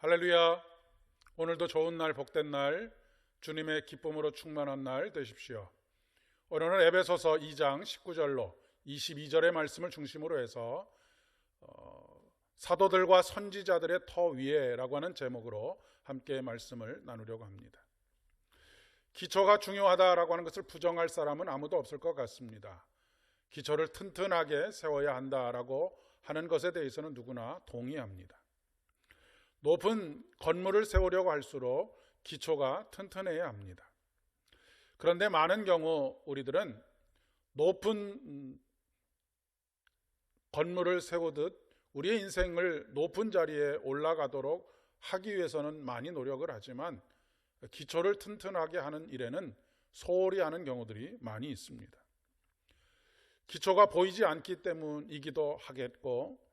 할렐루야. 오늘도 좋은 날, 복된 날, 주님의 기쁨으로 충만한 날 되십시오. 오늘은 에베소서 2장 19절로 22절의 말씀을 중심으로 해서 사도들과 선지자들의 터 위에라고 하는 제목으로 함께 말씀을 나누려고 합니다. 기초가 중요하다라고 하는 것을 부정할 사람은 아무도 없을 것 같습니다. 기초를 튼튼하게 세워야 한다라고 하는 것에 대해서는 누구나 동의합니다. 높은 건물을 세우려고 할수록 기초가 튼튼해야 합니다. 그런데 많은 경우 우리들은 높은 건물을 세우듯 우리의 인생을 높은 자리에 올라가도록 하기 위해서는 많이 노력을 하지만 기초를 튼튼하게 하는 일에는 소홀히 하는 경우들이 많이 있습니다. 기초가 보이지 않기 때문이기도 하겠고,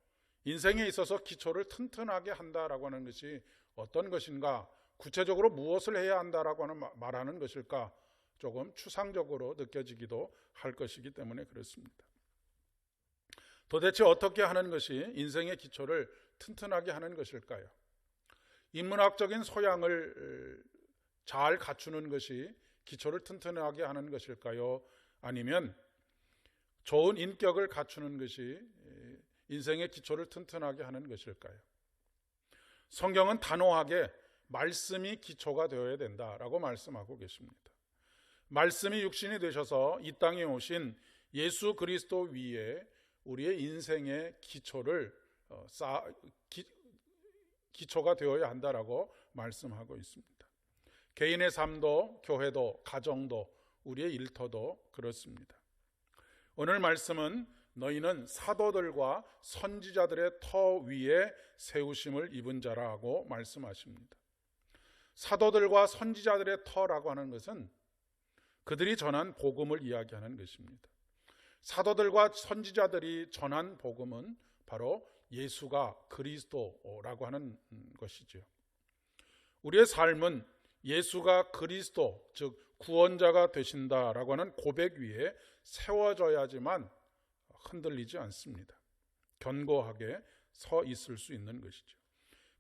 인생에 있어서 기초를 튼튼하게 한다라고 하는 것이 어떤 것인가, 구체적으로 무엇을 해야 한다라고 말하는 것일까 조금 추상적으로 느껴지기도 할 것이기 때문에 그렇습니다. 도대체 어떻게 하는 것이 인생의 기초를 튼튼하게 하는 것일까요? 인문학적인 소양을 잘 갖추는 것이 기초를 튼튼하게 하는 것일까요? 아니면 좋은 인격을 갖추는 것이 인생의 기초를 튼튼하게 하는 것일까요? 성경은 단호하게 말씀이 기초가 되어야 된다라고 말씀하고 계십니다. 말씀이 육신이 되셔서 이 땅에 오신 예수 그리스도 위에 우리의 인생의 기초가 되어야 한다라고 말씀하고 있습니다. 개인의 삶도, 교회도, 가정도, 우리의 일터도 그렇습니다. 오늘 말씀은 너희는 사도들과 선지자들의 터 위에 세우심을 입은 자라고 말씀하십니다. 사도들과 선지자들의 터라고 하는 것은 그들이 전한 복음을 이야기하는 것입니다. 사도들과 선지자들이 전한 복음은 바로 예수가 그리스도라고 하는 것이죠. 우리의 삶은 예수가 그리스도, 즉 구원자가 되신다라고 하는 고백 위에 세워져야지만 흔들리지 않습니다. 견고하게 서 있을 수 있는 것이죠.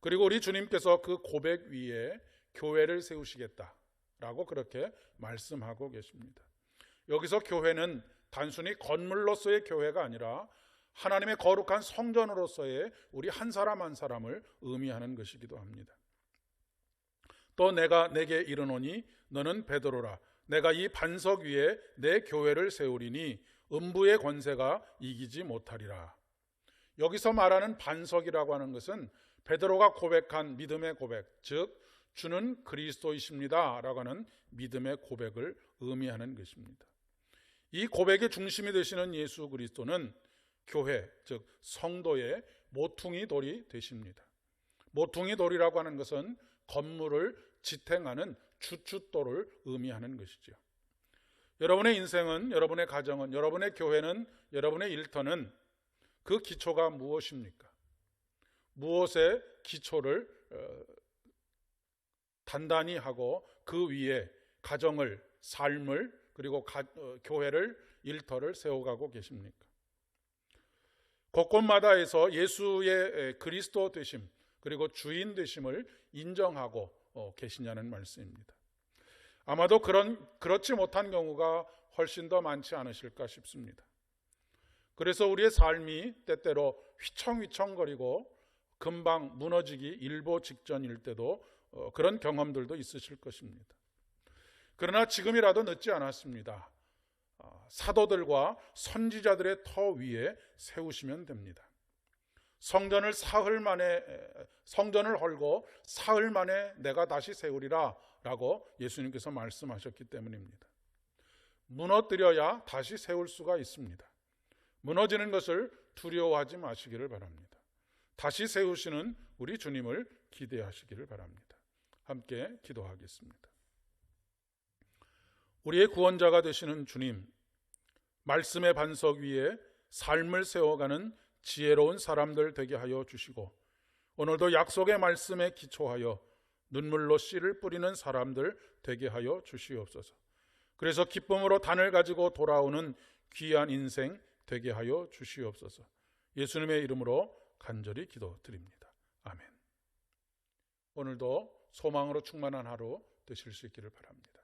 그리고 우리 주님께서 그 고백 위에 교회를 세우시겠다라고 그렇게 말씀하고 계십니다. 여기서 교회는 단순히 건물로서의 교회가 아니라 하나님의 거룩한 성전으로서의 우리 한 사람 한 사람을 의미하는 것이기도 합니다. 또 내가 내게 이르노니 너는 베드로라. 내가 이 반석 위에 내 교회를 세우리니 음부의 권세가 이기지 못하리라. 여기서 말하는 반석이라고 하는 것은 베드로가 고백한 믿음의 고백, 즉 주는 그리스도이십니다 라고 하는 믿음의 고백을 의미하는 것입니다. 이 고백의 중심이 되시는 예수 그리스도는 교회, 즉 성도의 모퉁이 돌이 되십니다. 모퉁이 돌이라고 하는 것은 건물을 지탱하는 주춧돌을 의미하는 것이죠. 여러분의 인생은, 여러분의 가정은, 여러분의 교회는, 여러분의 일터는 그 기초가 무엇입니까? 무엇의 기초를 단단히 하고 그 위에 가정을, 삶을, 그리고 교회를, 일터를 세워가고 계십니까? 곳곳마다에서 예수의 그리스도 되심, 그리고 주인 되심을 인정하고 계시냐는 말씀입니다. 아마도 그렇지 못한 경우가 훨씬 더 많지 않으실까 싶습니다. 그래서 우리의 삶이 때때로 휘청휘청거리고 금방 무너지기 일보 직전일 때도 그런 경험들도 있으실 것입니다. 그러나 지금이라도 늦지 않았습니다. 사도들과 선지자들의 터 위에 세우시면 됩니다. 성전을 헐고 사흘 만에 내가 다시 세우리라 라고 예수님께서 말씀하셨기 때문입니다. 무너뜨려야 다시 세울 수가 있습니다. 무너지는 것을 두려워하지 마시기를 바랍니다. 다시 세우시는 우리 주님을 기대하시기를 바랍니다. 함께 기도하겠습니다. 우리의 구원자가 되시는 주님, 말씀의 반석 위에 삶을 세워가는 지혜로운 사람들 되게 하여 주시고, 오늘도 약속의 말씀에 기초하여 눈물로 씨를 뿌리는 사람들 되게 하여 주시옵소서. 그래서 기쁨으로 단을 가지고 돌아오는 귀한 인생 되게 하여 주시옵소서. 예수님의 이름으로 간절히 기도드립니다. 아멘. 오늘도 소망으로 충만한 하루 되실 수 있기를 바랍니다.